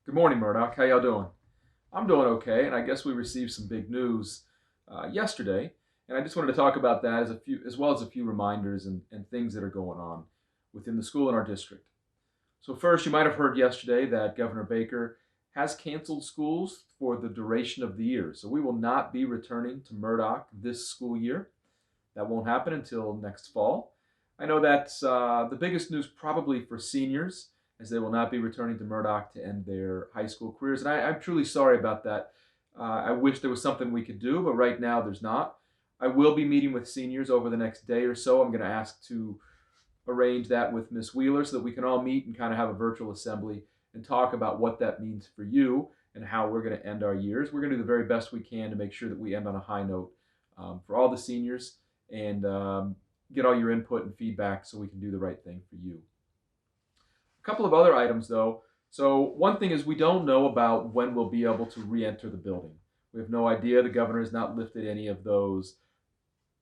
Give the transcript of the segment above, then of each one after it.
Good morning, Murdoch. How y'all doing? I'm doing okay, and I guess we received some big news yesterday, and I just wanted to talk about that as well as a few reminders and things that are going on within the school in our district. So first, you might have heard yesterday that Governor Baker has canceled schools for the duration of the year. So we will not be returning to Murdoch this school year. That won't happen until next fall. I know that's the biggest news probably for seniors, as they will not be returning to Murdoch to end their high school careers. And I'm truly sorry about that. I wish there was something we could do, but right now there's not. I will be meeting with seniors over the next day or so. I'm going to ask to arrange that with Miss Wheeler so that we can all meet and kind of have a virtual assembly and talk about what that means for you and how we're going to end our years. We're going to do the very best we can to make sure that we end on a high note for all the seniors and get all your input and feedback so we can do the right thing for you. A couple of other items though. So one thing is we don't know about when we'll be able to re-enter the building. We have no idea. The governor has not lifted any of those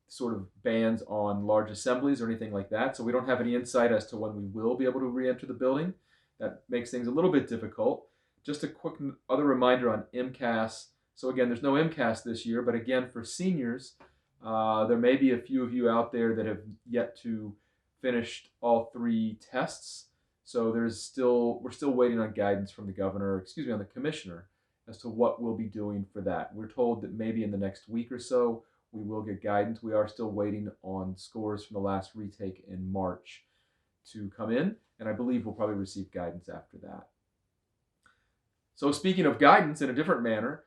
sort of bans on large assemblies or anything like that. So we don't have any insight as to when we will be able to re-enter the building. That makes things a little bit difficult. Just a quick other reminder on MCAS. So again, there's no MCAS this year, but again, for seniors, there may be a few of you out there that have yet to finish all three tests. So we're still waiting on guidance from the governor, on the commissioner, as to what we'll be doing for that. We're told that maybe in the next week or so, we will get guidance. We are still waiting on scores from the last retake in March to come in, and I believe we'll probably receive guidance after that. So speaking of guidance in a different manner,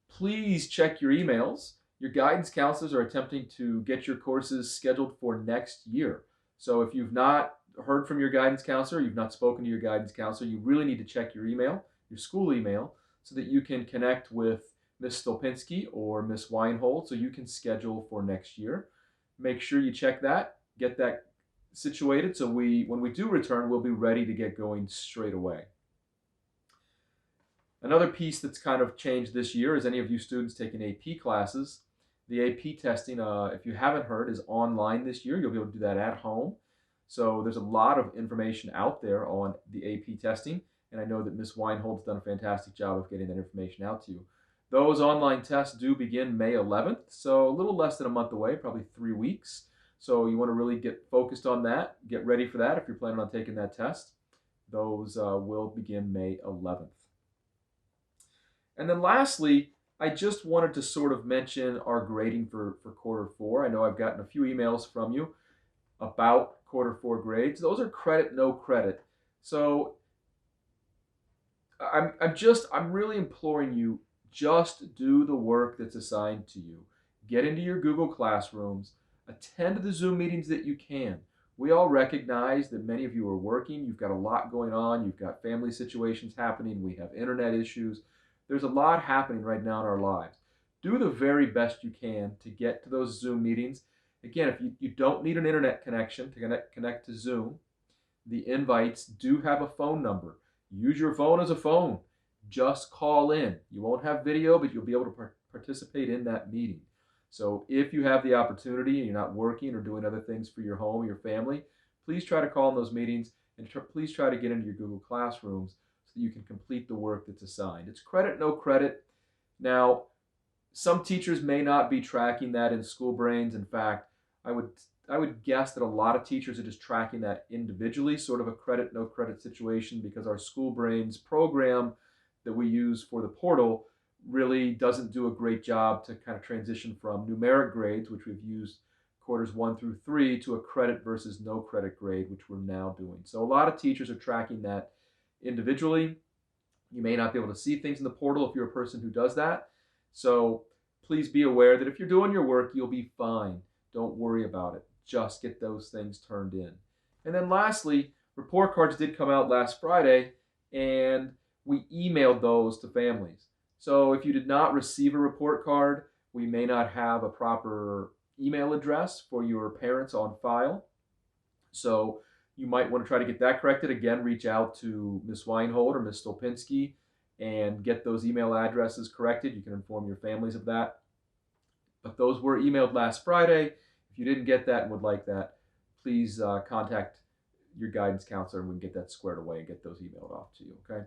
please check your emails. Your guidance counselors are attempting to get your courses scheduled for next year. So if you've not heard from your guidance counselor, you've not spoken to your guidance counselor, you really need to check your email, your school email, so that you can connect with Ms. Stolpinski or Ms. Weinhold so you can schedule for next year. Make sure you check that, get that situated so when we do return, we'll be ready to get going straight away. Another piece that's kind of changed this year is any of you students taking AP classes. The AP testing, if you haven't heard, is online this year. You'll be able to do that at home. So there's a lot of information out there on the AP testing, and I know that Ms. Weinhold's done a fantastic job of getting that information out to you. Those online tests do begin May 11th, so a little less than a month away, probably 3 weeks. So you want to really get focused on that, get ready for that if you're planning on taking that test. Those will begin May 11th. And then lastly, I just wanted to sort of mention our grading for quarter four. I know I've gotten a few emails from you about quarter four grades. Those are credit, no credit. So I'm really imploring you, just do the work that's assigned to you. Get into your Google Classrooms, attend the Zoom meetings that you can. We all recognize that many of you are working, you've got a lot going on, you've got family situations happening, we have internet issues. There's a lot happening right now in our lives. Do the very best you can to get to those Zoom meetings. Again, if you don't need an internet connection to connect to Zoom, the invites do have a phone number. Use your phone as a phone. Just call in. You won't have video, but you'll be able to participate in that meeting. So if you have the opportunity and you're not working or doing other things for your home or your family, please try to call in those meetings and please try to get into your Google Classrooms so that you can complete the work that's assigned. It's credit, no credit. Now, some teachers may not be tracking that in School Brains. In fact, I would guess that a lot of teachers are just tracking that individually, sort of a credit, no credit situation, because our School Brains program that we use for the portal really doesn't do a great job to kind of transition from numeric grades, which we've used quarters 1 through 3, to a credit versus no credit grade, which we're now doing. So a lot of teachers are tracking that individually. You may not be able to see things in the portal if you're a person who does that. So please be aware that if you're doing your work, you'll be fine. Don't worry about it. Just get those things turned in. And then lastly, report cards did come out last Friday, and we emailed those to families. So if you did not receive a report card, we may not have a proper email address for your parents on file. So you might want to try to get that corrected. Again, reach out to Ms. Weinhold or Ms. Stolpinski and get those email addresses corrected. You can inform your families of that. But those were emailed last Friday. If you didn't get that and would like that, please contact your guidance counselor and we can get that squared away and get those emailed off to you, okay?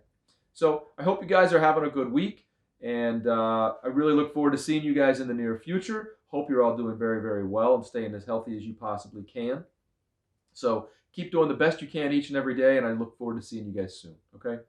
So I hope you guys are having a good week, and I really look forward to seeing you guys in the near future. Hope you're all doing very, very well and staying as healthy as you possibly can. So keep doing the best you can each and every day, and I look forward to seeing you guys soon. Okay?